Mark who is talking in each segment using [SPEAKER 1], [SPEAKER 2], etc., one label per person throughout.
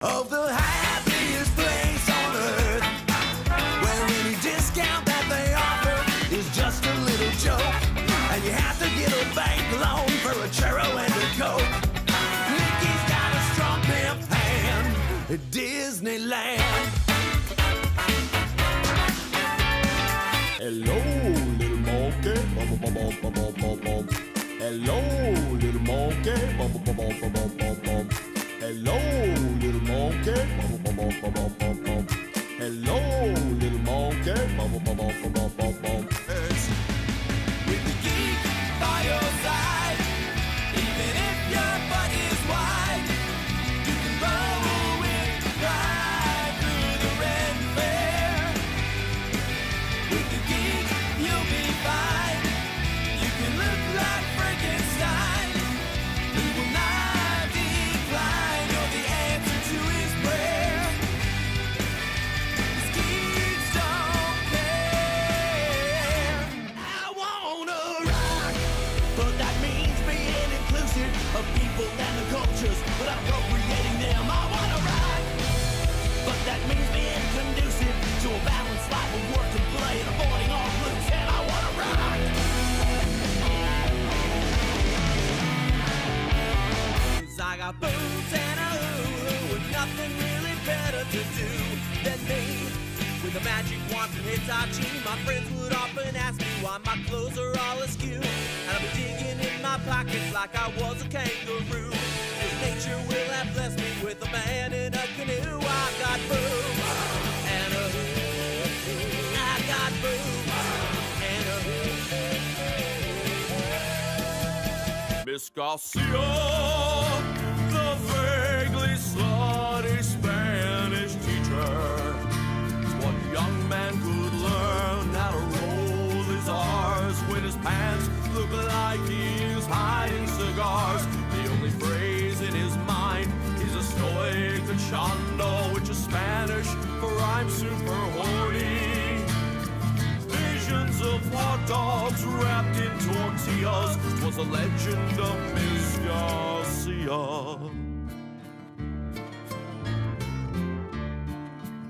[SPEAKER 1] Of the happiest place on earth, where any discount that they offer is just a little joke, and you have to get a bank loan for a churro and a Coke. Mickey's got a strong pimp hand at Disneyland.
[SPEAKER 2] Hello, little monkey. Hello, little monkey. Hello, little monkey. Hello, little monkey.
[SPEAKER 1] With the geek by your side, even if your butt is wide, you can roll it right through the red fair. With the geek, you'll be fine. You can look like Frankenstein. He will not decline. You're the answer to his prayer. His geeks don't care. I wanna rock, but that means being inclusive of people and the cultures without appropriating them. I wanna rock, but that means being conducive to a balanced life of work and play and avoiding all blues. And I wanna rock. 'Cause I got boots and a hoo-hoo and nothing really better to do than me. With a magic wand from Hitachi, my friends would often ask me why my clothes are all askew. And I'd be digging in my pockets like I was a kangaroo. 'Cause nature will have blessed me with a man in a canoe. I got boobs and a hoo. I got boobs and a hoo.
[SPEAKER 2] Miss Garcia, the vaguely slutty Spanish teacher. One young man could learn how to roll his R's when his pants look like he's hiding cigars. The only phrase in his mind is estoy cachando, which is Spanish for I'm super horny. Visions of hot dogs wrapped in tortillas was a legend of Miss Garcia.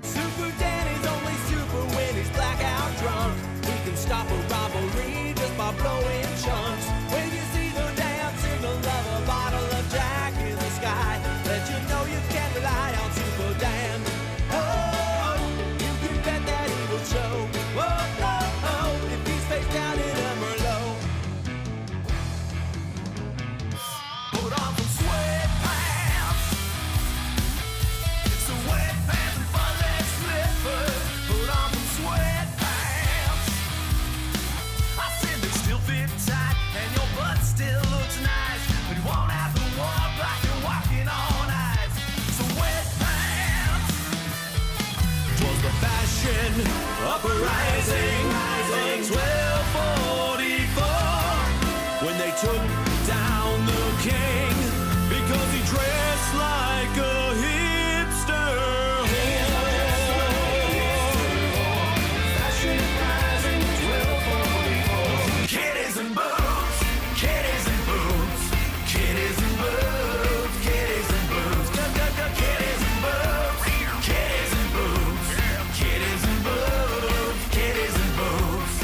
[SPEAKER 1] Super Danny's only super when he's blackout drunk. He can stop a robbery just by blowing chunks. When you see the damn signal of a bottle of Jack in the sky, let you know you can rely on Super Dan. Oh, you can bet that he will show. Oh, oh, oh, if he's face down in a Merlot. Put on some sweatpants. Sweatpants and fuzzy slippers. Put on some sweatpants. I said they still fit tight and your butt still looks nice, but you won't have to walk like you're walking on ice. Sweatpants. 'Twas the fashion uprising of 1244 when they took down the king because he dressed like a hipster. Fashion rising 1244. Kitties and boobs, kitties and boobs, kitties and boobs, kitties and boobs, kitties and boobs, kitties and boobs, kitties and boobs, kitties and boobs.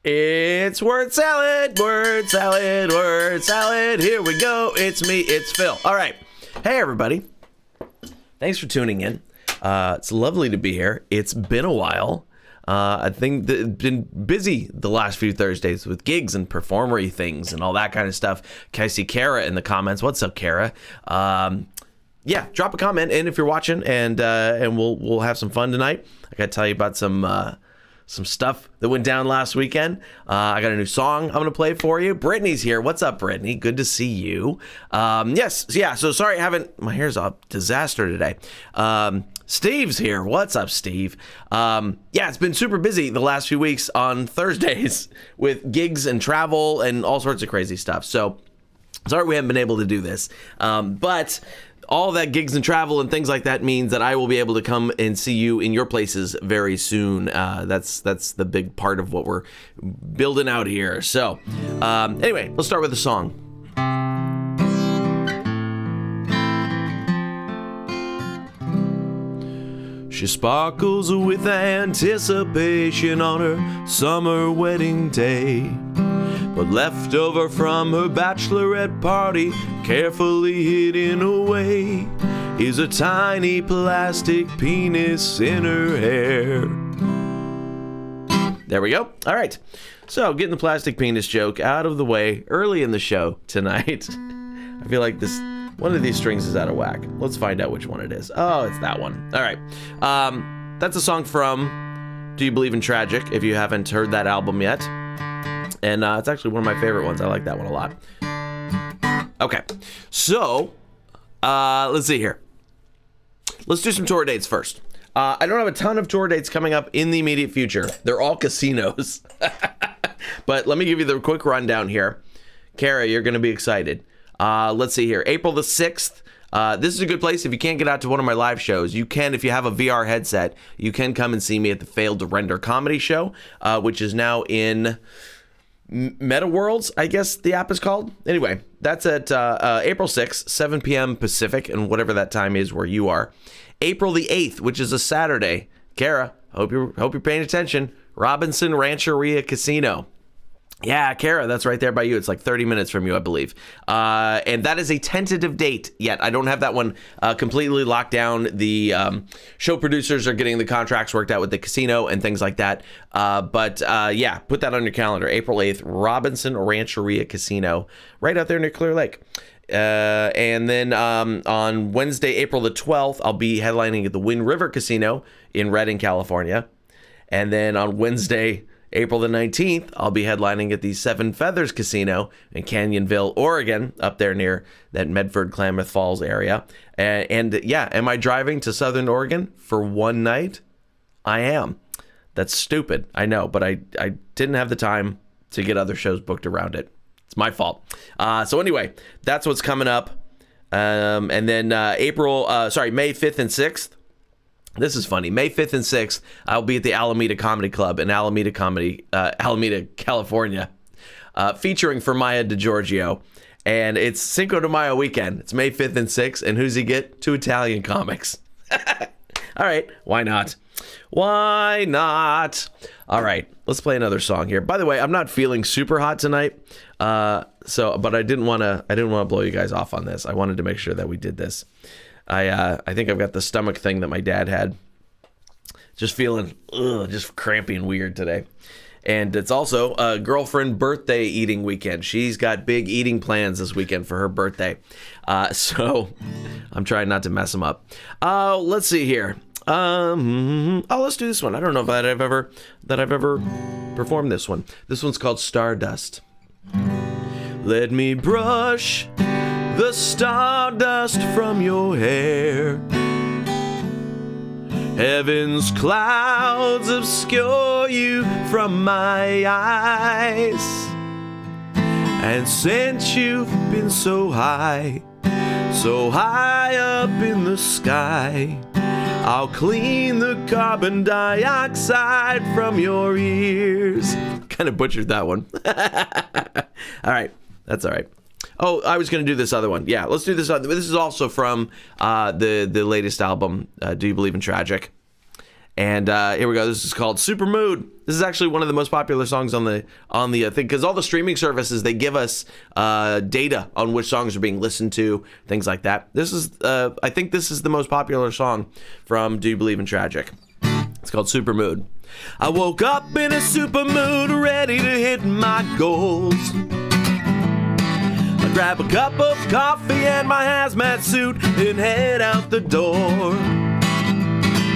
[SPEAKER 3] It's word salad, word salad, word salad. Here we go. It's me, it's Phil. All right. Hey, everybody. Thanks for tuning in. It's lovely to be here. It's been a while. I think that been busy the last few Thursdays with gigs and performery things and all that kind of stuff. I see Kara in the comments. What's up, Kara? Yeah, drop a comment in if you're watching, and we'll have some fun tonight. I got to tell you about some stuff that went down last weekend. I got a new song I'm going to play for you. Brittany's here. What's up, Brittany? Good to see you. So sorry my hair's a disaster today. Steve's here. What's up, Steve? It's been super busy the last few weeks on Thursdays with gigs and travel and all sorts of crazy stuff. So sorry we haven't been able to do this. But all that gigs and travel and things like that means that I will be able to come and see you in your places very soon. That's the big part of what we're building out here. So anyway, let's start with a song. She sparkles with anticipation on her summer wedding day, but left over from her bachelorette party, carefully hidden away, is a tiny plastic penis in her hair. There we go. All right. So, getting the plastic penis joke out of the way early in the show tonight. I feel like one of these strings is out of whack. Let's find out which one it is. Oh, it's that one. All right. That's a song from Do You Believe in Tragic, if you haven't heard that album yet. And it's actually one of my favorite ones. I like that one a lot. Okay. So, let's see here. Let's do some tour dates first. I don't have a ton of tour dates coming up in the immediate future. They're all casinos. But let me give you the quick rundown here. Kara, you're going to be excited. Let's see here. April the 6th. This is a good place if you can't get out to one of my live shows. You can, if you have a VR headset, you can come and see me at the Failed to Render comedy show, which is now in Meta Worlds, I guess the app is called. Anyway, that's at April 6th, 7 p.m. Pacific, and whatever that time is where you are. April the 8th, which is a Saturday. Kara, hope you're paying attention. Robinson Rancheria Casino. Yeah, Kara, that's right there by you. It's like 30 minutes from you, I believe. And that is a tentative date yet. I don't have that one completely locked down. The show producers are getting the contracts worked out with the casino and things like that. But yeah, put that on your calendar. April 8th, Robinson Rancheria Casino, right out there near Clear Lake. And then on Wednesday, April the 12th, I'll be headlining at the Wind River Casino in Redding, California. And then on Wednesday, April the 19th, I'll be headlining at the Seven Feathers Casino in Canyonville, Oregon, up there near that Medford, Klamath Falls area. And yeah, am I driving to Southern Oregon for one night? I am. That's stupid, I know, but I didn't have the time to get other shows booked around it. It's my fault. So anyway, that's what's coming up. And then May 5th and 6th. This is funny. May 5th and 6th, I'll be at the Alameda Comedy Club in Alameda, California, featuring for Maya DiGiorgio. And it's Cinco de Mayo weekend. It's May 5th and 6th. And who's he get? 2 Italian comics. All right. Why not? Why not? All right. Let's play another song here. By the way, I'm not feeling super hot tonight. But I didn't want to blow you guys off on this. I wanted to make sure that we did this. I think I've got the stomach thing that my dad had. Just feeling just crampy and weird today. And it's also a girlfriend birthday eating weekend. She's got big eating plans this weekend for her birthday. So I'm trying not to mess them up. Let's see here. Let's do this one. I don't know if I've ever performed this one. This one's called Stardust. Let me brush the stardust from your hair. Heaven's clouds obscure you from my eyes. And since you've been so high up in the sky, I'll clean the carbon dioxide from your ears. Kind of butchered that one. All right, that's all right. Oh, I was going to do this other one. Yeah, let's do this other. This is also from the latest album, Do You Believe in Tragic? And here we go. This is called Super Mood. This is actually one of the most popular songs on the thing, because all the streaming services, they give us data on which songs are being listened to, things like that. This is, I think this is the most popular song from Do You Believe in Tragic? It's called Super Mood. I woke up in a super mood, ready to hit my goals. I grab a cup of coffee and my hazmat suit and head out the door.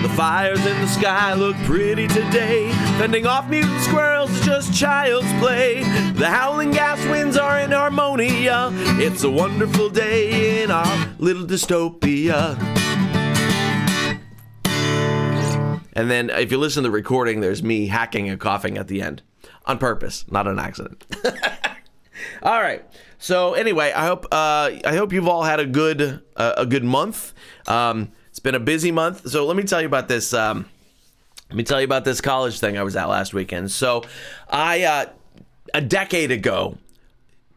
[SPEAKER 3] The fires in the sky look pretty today. Fending off mutant squirrels is just child's play. The howling gas winds are in harmonia. It's a wonderful day in our little dystopia. And then if you listen to the recording, there's me hacking and coughing at the end. On purpose, not an accident. All right. So anyway, I hope you've all had a good month. It's been a busy month. So let me tell you about this. Let me tell you about this college thing I was at last weekend. So I a decade ago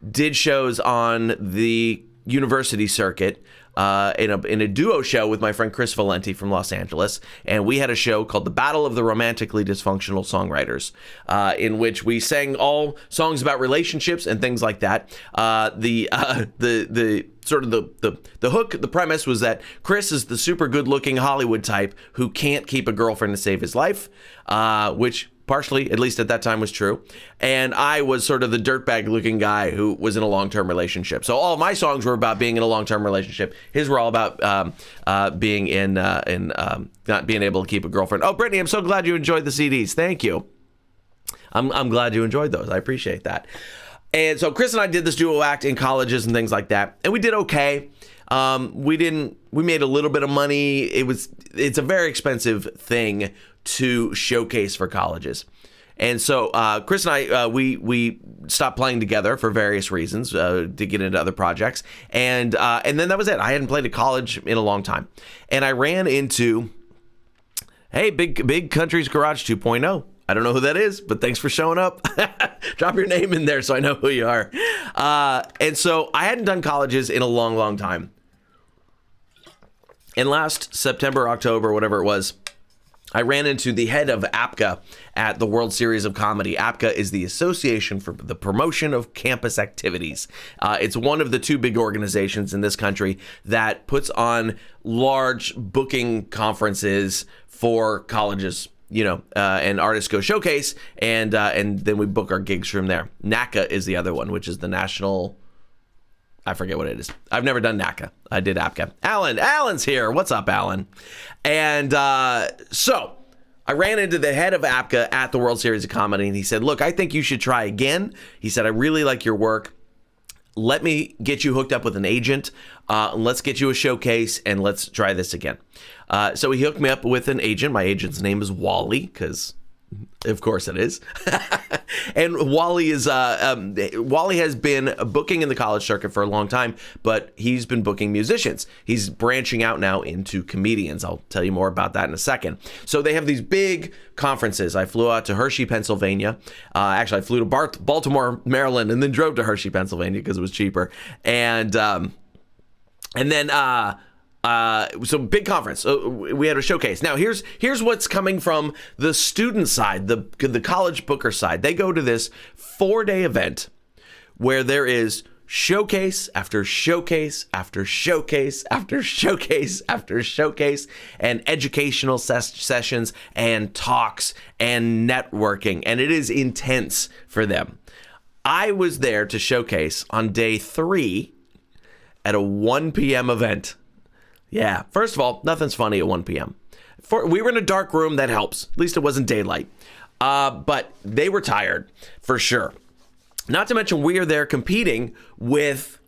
[SPEAKER 3] did shows on the university circuit in a duo show with my friend Chris Valenti from Los Angeles, and we had a show called The Battle of the Romantically Dysfunctional Songwriters, in which we sang all songs about relationships and things like that. The sort of the hook, the premise was that Chris is the super good-looking Hollywood type who can't keep a girlfriend to save his life, which partially, at least at that time, was true. And I was sort of the dirtbag-looking guy who was in a long-term relationship. So all of my songs were about being in a long-term relationship. His were all about being in not being able to keep a girlfriend. Oh, Brittany, I'm so glad you enjoyed the CDs. Thank you. I'm glad you enjoyed those. I appreciate that. And so Chris and I did this duo act in colleges and things like that, and we did okay. We made a little bit of money. It's a very expensive thing to showcase for colleges. And so Chris and I, we stopped playing together for various reasons to get into other projects. And then that was it. I hadn't played at college in a long time. And I ran into, hey, Big Country's Garage 2.0. I don't know who that is, but thanks for showing up. Drop your name in there so I know who you are. And so I hadn't done colleges in a long, long time. And last September, October, whatever it was, I ran into the head of APCA at the World Series of Comedy. APCA is the Association for the Promotion of Campus Activities. It's one of the two big organizations in this country that puts on large booking conferences for colleges, and artists go showcase, and then we book our gigs from there. NACA is the other one, which is the National... I forget what it is. I've never done NACA. I did APCA. Alan's here. What's up, Alan? And so I ran into the head of APCA at the World Series of Comedy, and he said, look, I think you should try again. He said, I really like your work. Let me get you hooked up with an agent. Let's get you a showcase, and let's try this again. So he hooked me up with an agent. My agent's name is Wally, because... of course it is. And Wally has been booking in the college circuit for a long time, but he's been booking musicians. He's branching out now into comedians. I'll tell you more about that in a second. So they have these big conferences. I flew out to Hershey, Pennsylvania. Actually, I flew to Baltimore, Maryland, and then drove to Hershey, Pennsylvania because it was cheaper. And then so big conference. We had a showcase. Now here's what's coming from the student side, the college booker side. They go to this 4-day event where there is showcase after showcase after showcase after showcase after showcase, and educational sessions and talks and networking, and it is intense for them. I was there to showcase on day 3 at a 1 p.m. event. Yeah, first of all, nothing's funny at 1 p.m. We were in a dark room, that helps. At least it wasn't daylight. But they were tired, for sure. Not to mention, we are there competing with...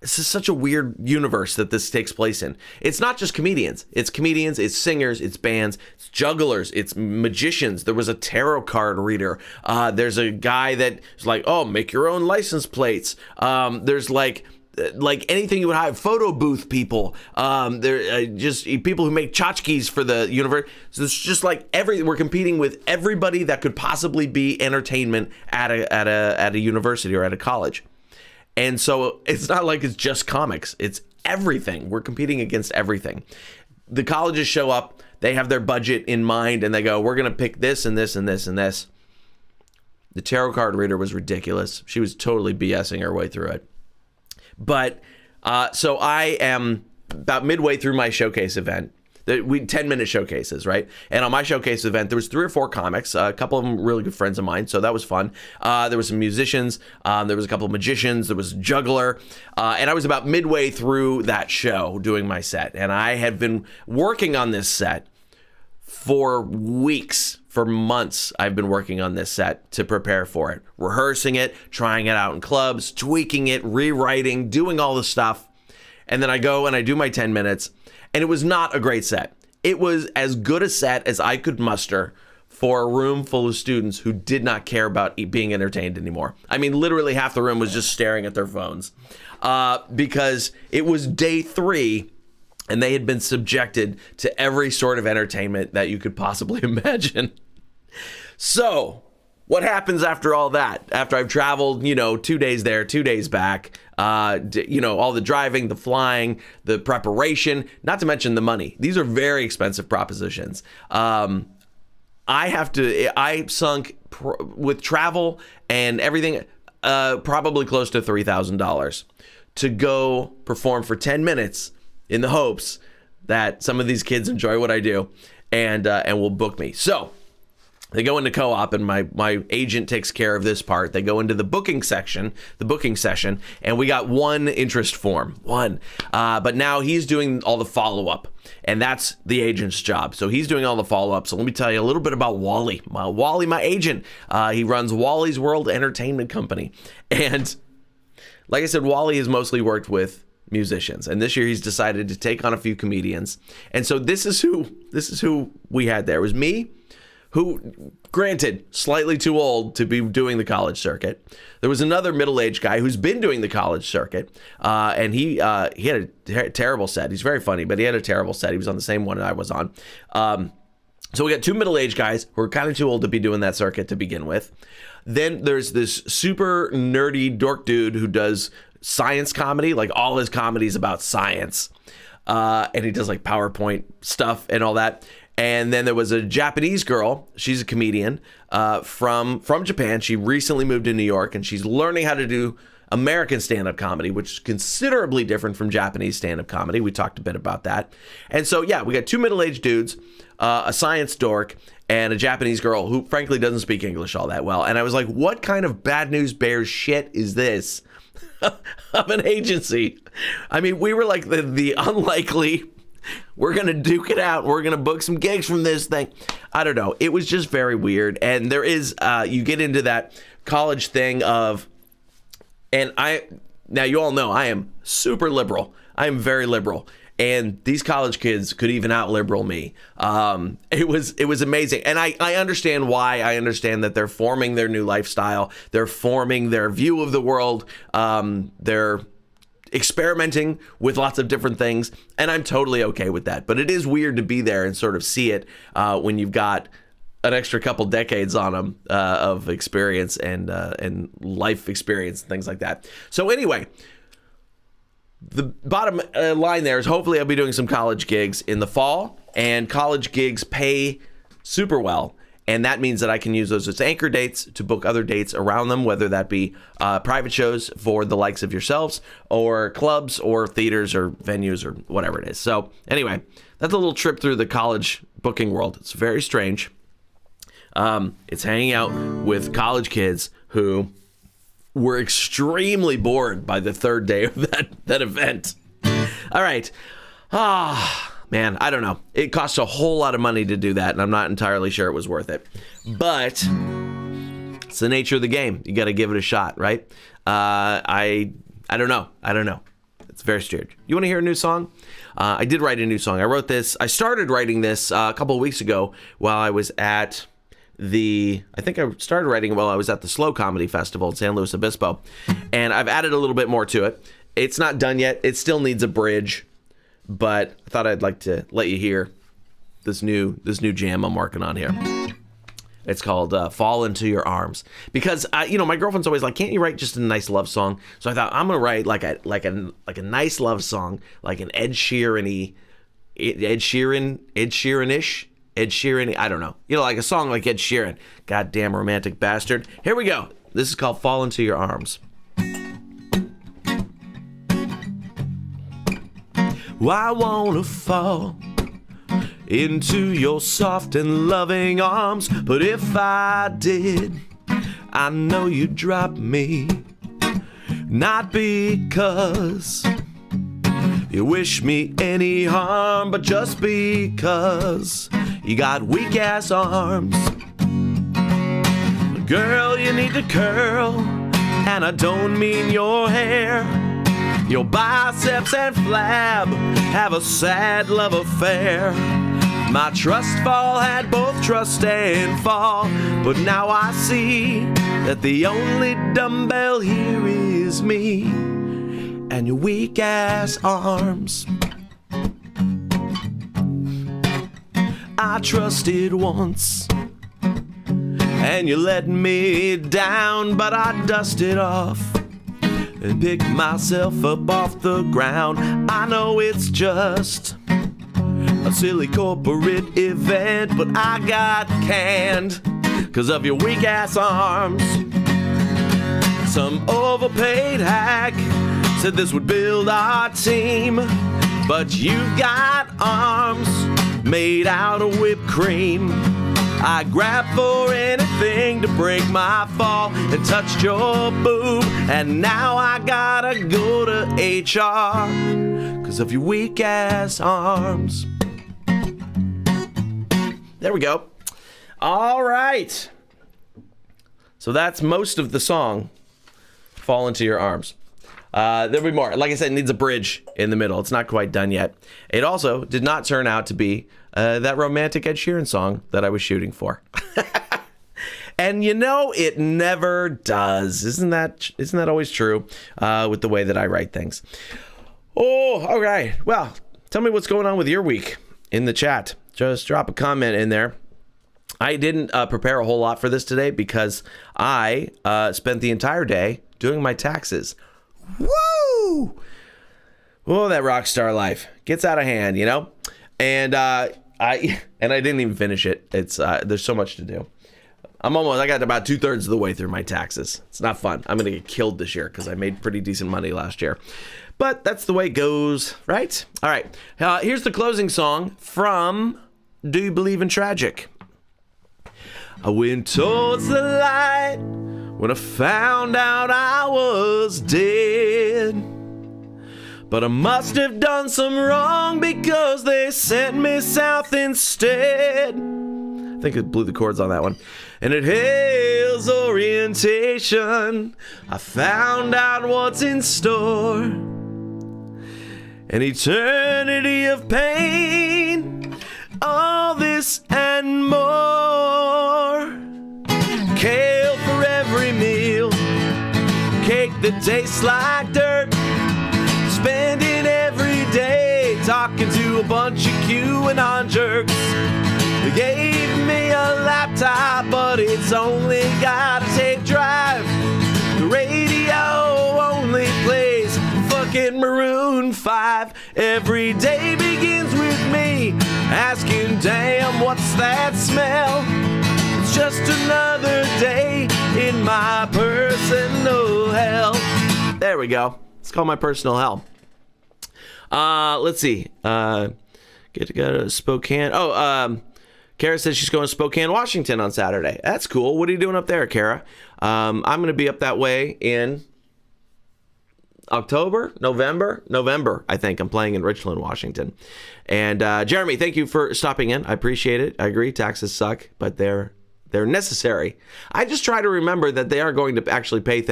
[SPEAKER 3] This is such a weird universe that this takes place in. It's not just comedians. It's comedians, it's singers, it's bands, it's jugglers, it's magicians. There was a tarot card reader. There's a guy that's like, oh, make your own license plates. There's like anything you would have, photo booth people, just people who make tchotchkes for the universe. So it's just like we're competing with everybody that could possibly be entertainment at a university or at a college. And so it's not like it's just comics, it's everything. We're competing against everything. The colleges show up, they have their budget in mind, and they go, we're going to pick this and this and this and this. The tarot card reader was ridiculous. She was totally BSing her way through it. But so I am about midway through my showcase event. We 10-minute showcases, right? And on my showcase event, there was 3 or 4 comics, a couple of them really good friends of mine, so that was fun. There were some musicians, there was a couple of magicians, there was a juggler, and I was about midway through that show doing my set. And I had been working on this set for weeks, for months. I've been working on this set to prepare for it, rehearsing it, trying it out in clubs, tweaking it, rewriting, doing all the stuff. And then I go and I do my 10 minutes, and it was not a great set. It was as good a set as I could muster for a room full of students who did not care about being entertained anymore. I mean, literally half the room was just staring at their phones because it was day 3 and they had been subjected to every sort of entertainment that you could possibly imagine. So what happens after all that? After I've traveled, 2 days there, 2 days back, all the driving, the flying, the preparation, not to mention the money. These are very expensive propositions. I sunk with travel and everything, probably close to $3,000 to go perform for 10 minutes in the hopes that some of these kids enjoy what I do and will book me. So they go into co-op and my agent takes care of this part. They go into the booking session, and we got one interest form, but now he's doing all the follow-up, and that's the agent's job. So he's doing all the follow-up. So let me tell you a little bit about Wally. Wally, my agent, he runs Wally's World Entertainment Company. And like I said, Wally has mostly worked with musicians, and this year he's decided to take on a few comedians. And so this is who we had there. It was me, who, granted, slightly too old to be doing the college circuit. There was another middle-aged guy who's been doing the college circuit, and he had a terrible set. He's very funny, but he had a terrible set. He was on the same one that I was on. So we got 2 middle-aged guys who are kind of too old to be doing that circuit to begin with. Then there's this super nerdy dork dude who does science comedy, like all his comedy is about science, and he does like PowerPoint stuff and all that. And then there was a Japanese girl. She's a comedian from Japan. She recently moved to New York, and she's learning how to do American stand-up comedy, which is considerably different from Japanese stand-up comedy. We talked a bit about that. And so, yeah, we got 2 middle-aged dudes, a science dork, and a Japanese girl who, frankly, doesn't speak English all that well. And I was like, what kind of Bad News Bears shit is this of an agency? I mean, we were like the unlikely... We're going to duke it out. We're going to book some gigs from this thing. I don't know. It was just very weird. And there is, you get into that college thing of, now you all know I am super liberal. I am very liberal. And these college kids could even out liberal me. It was amazing. And I understand why. I understand that they're forming their new lifestyle. They're forming their view of the world. They're experimenting with lots of different things, and I'm totally okay with that. But it is weird to be there and sort of see it when you've got an extra couple decades on them of experience and life experience and things like that. So anyway, the bottom line there is hopefully I'll be doing some college gigs in the fall, and college gigs pay super well. And that means that I can use those as anchor dates to book other dates around them, whether that be private shows for the likes of yourselves, or clubs or theaters or venues or whatever it is. So anyway, that's a little trip through the college booking world. It's very strange. It's hanging out with college kids who were extremely bored by the 3rd day of that event. All right. Man, I don't know. It costs a whole lot of money to do that, and I'm not entirely sure it was worth it. But it's the nature of the game. You got to give it a shot, right? I don't know. It's very strange. You want to hear a new song? I did write a new song. I started writing this a couple of weeks ago while I was at I started writing it while I was at the Slow Comedy Festival in San Luis Obispo. And I've added a little bit more to it. It's not done yet. It still needs a bridge. But I thought I'd like to let you hear this new jam I'm working on here. It's called "Fall Into Your Arms," because my girlfriend's always like, "Can't you write just a nice love song?" So I thought I'm gonna write like a nice love song, like an Ed Sheeran-y, I don't know, like a song like Ed Sheeran. Goddamn romantic bastard. Here we go. This is called "Fall Into Your Arms." I wanna fall into your soft and loving arms, but if I did, I know you'd drop me. Not because you wish me any harm, but just because you got weak ass arms. Girl, you need to curl, and I don't mean your hair. Your biceps and flab have a sad love affair. My trust fall had both trust and fall, but now I see that the only dumbbell here is me and your weak ass arms. I trusted once, and you let me down, but I dusted off and picked myself up off the ground. I know it's just a silly corporate event, but I got canned 'cause of your weak ass arms. Some overpaid hack said this would build our team, but you've got arms made out of whipped cream. I grabbed for anything to break my fall and touched your boob, and now I gotta go to HR 'cause of your weak ass arms. There we go. All right. So that's most of the song, Fall Into Your Arms. There'll be more. Like I said, it needs a bridge in the middle. It's not quite done yet. It also did not turn out to be that romantic Ed Sheeran song that I was shooting for. And you know, it never does. Isn't that always true with the way that I write things? Oh, all right. Well, tell me what's going on with your week in the chat. Just drop a comment in there. I didn't prepare a whole lot for this today because I spent the entire day doing my taxes. Woo! Oh, that rock star life gets out of hand, you know. And I didn't even finish it. It's there's so much to do. I got about 2/3 of the way through my taxes. It's not fun. I'm gonna get killed this year because I made pretty decent money last year. But that's the way it goes, right? All right. Here's the closing song from Do You Believe in Tragic? I went towards the light when I found out I was dead. But I must have done some wrong because they sent me south instead. I think it blew the chords on that one. And at hell's orientation, I found out what's in store. An eternity of pain, all this and more. Kale for every meal, cake that tastes like dirt. Spending every day talking to a bunch of QAnon jerks. They gave me a laptop, but it's only got a tape drive. The radio only plays fucking Maroon 5. Every day begins with me asking, damn, what's that smell? It's just another day in my personal hell. There we go. It's called My Personal Hell. Let's see. Get to go to Spokane. Kara says she's going to Spokane, Washington on Saturday. That's cool. What are you doing up there, Kara? I'm going to be up that way in November, I think. I'm playing in Richland, Washington. And Jeremy, thank you for stopping in. I appreciate it. I agree. Taxes suck, but they're necessary. I just try to remember that they are going to actually pay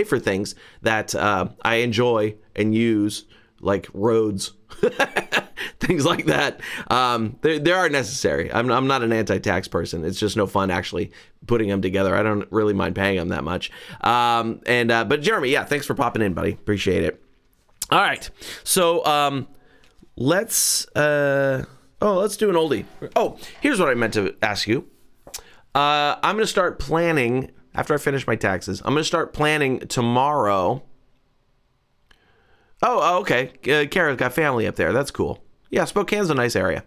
[SPEAKER 3] for things that I enjoy and use, like roads, things like that. They are necessary. I'm not an anti-tax person. It's just no fun actually putting them together. I don't really mind paying them that much. But Jeremy, yeah, thanks for popping in, buddy. Appreciate it. All right. So let's do an oldie. Oh, here's what I meant to ask you. I'm going to start planning after I finish my taxes. I'm going to start planning tomorrow. Oh, okay. Kara's got family up there. That's cool. Yeah, Spokane's a nice area.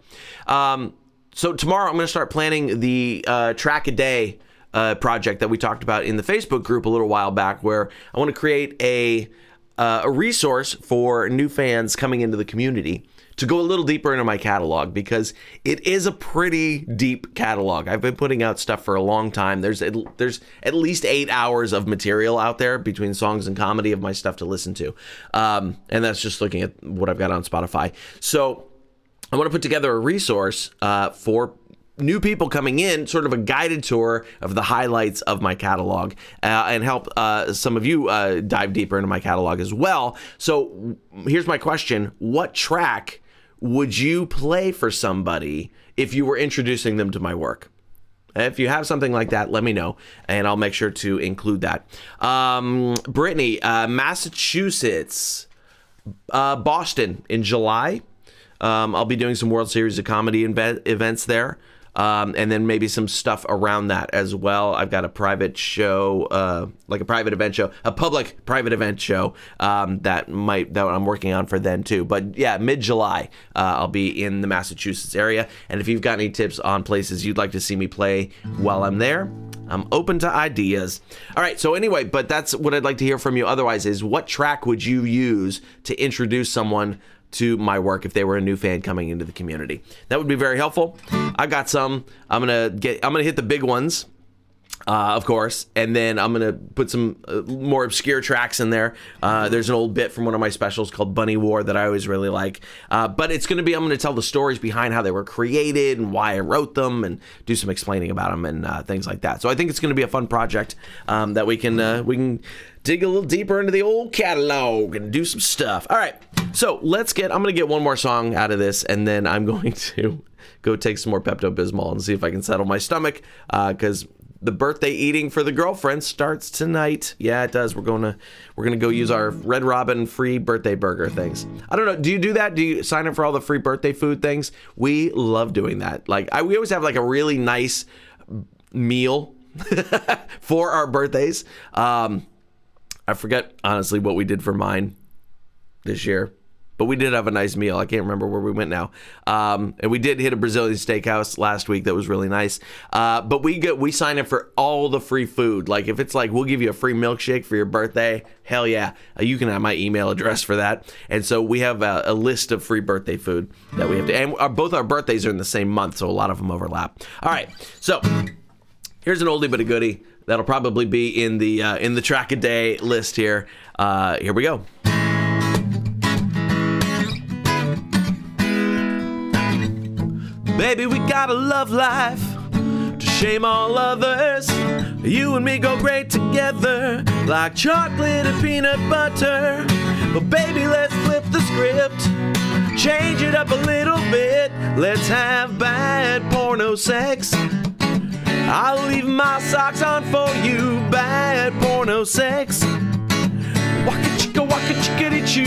[SPEAKER 3] So tomorrow I'm going to start planning the track a day project that we talked about in the Facebook group a little while back, where I want to create a resource for new fans coming into the community to go a little deeper into my catalog, because it is a pretty deep catalog. I've been putting out stuff for a long time. There's at least 8 hours of material out there between songs and comedy of my stuff to listen to. And that's just looking at what I've got on Spotify. So I want to put together a resource for new people coming in, sort of a guided tour of the highlights of my catalog, and help some of you dive deeper into my catalog as well. So here's my question. What track would you play for somebody if you were introducing them to my work? If you have something like that, let me know, and I'll make sure to include that. Brittany, Massachusetts, Boston in July. I'll be doing some World Series of Comedy events there. And then maybe some stuff around that as well. I've got a private show, like a private event show, a public private event show that I'm working on for then too. But yeah, mid-July, I'll be in the Massachusetts area. And if you've got any tips on places you'd like to see me play while I'm there, I'm open to ideas. All right, so anyway, but that's what I'd like to hear from you. Otherwise, is what track would you use to introduce someone to my work if they were a new fan coming into the community? That would be very helpful. I've got some. I'm gonna hit the big ones, of course, and then I'm gonna put some more obscure tracks in there. There's an old bit from one of my specials called Bunny War that I always really like. But it's gonna be, I'm gonna tell the stories behind how they were created and why I wrote them, and do some explaining about them and things like that. So I think it's gonna be a fun project that we can dig a little deeper into the old catalog and do some stuff. All right, so I'm gonna get one more song out of this, and then I'm going to go take some more Pepto-Bismol and see if I can settle my stomach, because the birthday eating for the girlfriend starts tonight. Yeah, it does. We're gonna go use our Red Robin free birthday burger things. I don't know. Do you do that? Do you sign up for all the free birthday food things? We love doing that. Like we always have like a really nice meal for our birthdays. I forget honestly what we did for mine this year, but we did have a nice meal. I can't remember where we went now. And we did hit a Brazilian steakhouse last week that was really nice. But we sign up for all the free food. Like if it's like, we'll give you a free milkshake for your birthday, hell yeah. You can have my email address for that. And so we have a list of free birthday food that we have to, and both our birthdays are in the same month, so a lot of them overlap. All right, so here's an oldie but a goodie that'll probably be in the track a day list here. Here we go. Baby, we got a love life to shame all others. You and me go great together, like chocolate and peanut butter. But baby, let's flip the script, change it up a little bit. Let's have bad porno sex. I'll leave my socks on for you, bad porno sex. Waka chickadee choo,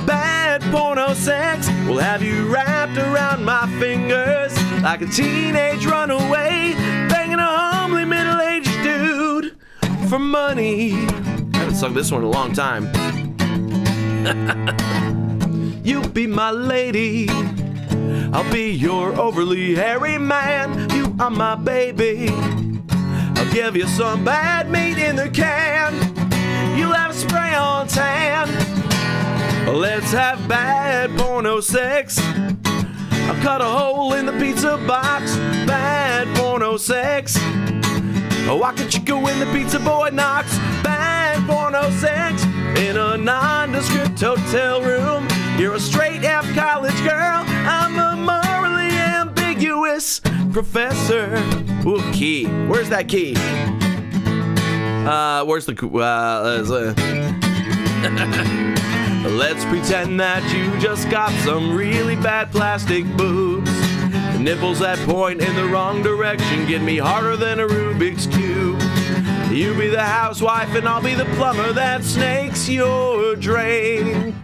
[SPEAKER 3] bad porno sex. We'll have you wrapped around my fingers like a teenage runaway, banging a homely middle-aged dude for money. I haven't sung this one in a long time. You'll be my lady, I'll be your overly hairy man. You are my baby, I'll give you some bad meat in the can. You'll have a spray on tan. Let's have bad porno sex. I'll cut a hole in the pizza box. Bad porno sex. Oh, I could go when the pizza boy knocks. Bad porno sex. In a nondescript hotel room. You're a straight F college girl. I'm a morally ambiguous professor. Ooh, key. Where's that key? Where's the Let's pretend that you just got some really bad plastic boobs. The nipples that point in the wrong direction get me harder than a Rubik's Cube. You be the housewife and I'll be the plumber that snakes your drain.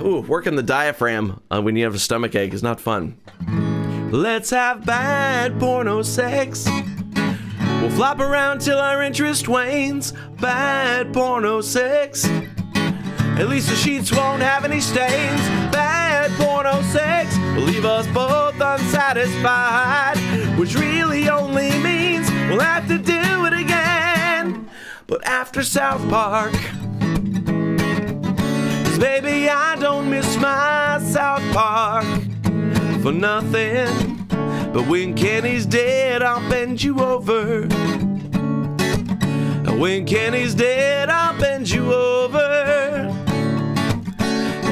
[SPEAKER 3] Ooh, working the diaphragm when you have a stomach ache is not fun. Let's have bad porno sex. We'll flop around till our interest wanes. Bad porno sex. At least the sheets won't have any stains. Bad porno sex will leave us both unsatisfied, which really only means we'll have to do it again, but after South Park. 'Cause baby, I don't miss my South Park for nothing. But when Kenny's dead, I'll bend you over. And when Kenny's dead, I'll bend you over.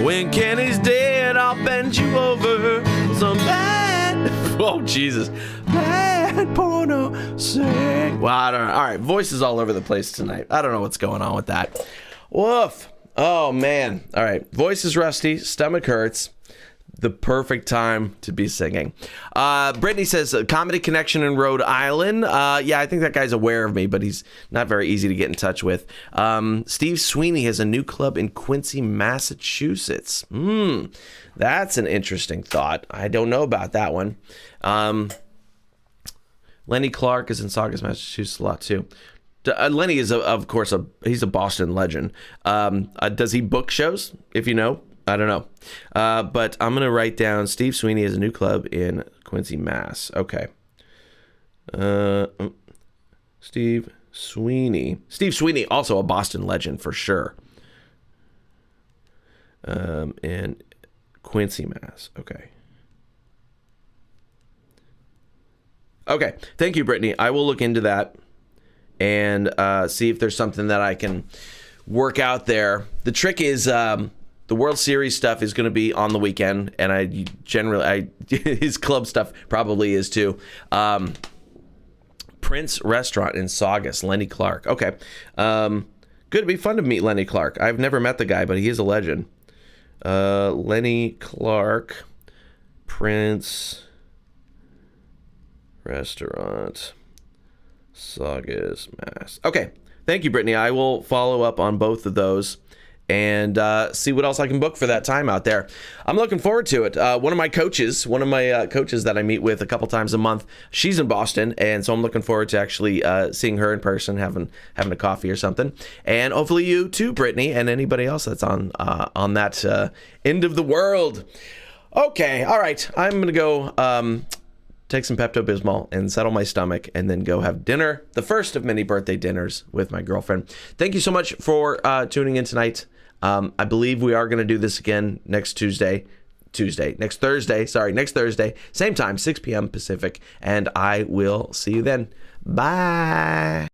[SPEAKER 3] When Kenny's dead, I'll bend you over. Some bad, oh Jesus, bad porno sex. Well, I don't know. All right, voices all over the place tonight. I don't know what's going on with that. Woof. Oh man. All right, voice is rusty, stomach hurts. the perfect time to be singing. Brittany says, Comedy Connection in Rhode Island. Yeah, I think that guy's aware of me, but he's not very easy to get in touch with. Steve Sweeney has a new club in Quincy, Massachusetts. That's an interesting thought. I don't know about that one. Lenny Clark is in Saugus, Massachusetts a lot too. Lenny is, of course, he's a Boston legend. Does he book shows, if you know? I don't know. But I'm going to write down Steve Sweeney has a new club in Quincy, Mass. Okay. Steve Sweeney. Steve Sweeney, also a Boston legend for sure. In Quincy, Mass. Okay. Okay. Thank you, Brittany. I will look into that and see if there's something that I can work out there. The trick is... the World Series stuff is going to be on the weekend, and his club stuff probably is too. Prince Restaurant in Saugus, Lenny Clark. Okay. Good. It'd be fun to meet Lenny Clark. I've never met the guy, but he is a legend. Lenny Clark, Prince Restaurant, Saugus, Mass. Okay. Thank you, Brittany. I will follow up on both of those and see what else I can book for that time out there. I'm looking forward to it. One of my coaches that I meet with a couple times a month, she's in Boston, and so I'm looking forward to actually seeing her in person, having a coffee or something. And hopefully you too, Brittany, and anybody else that's on that end of the world. Okay, all right. I'm going to go take some Pepto-Bismol and settle my stomach, and then go have dinner, the first of many birthday dinners with my girlfriend. Thank you so much for tuning in tonight. I believe we are going to do this again next Thursday, same time, 6 p.m. Pacific, and I will see you then. Bye.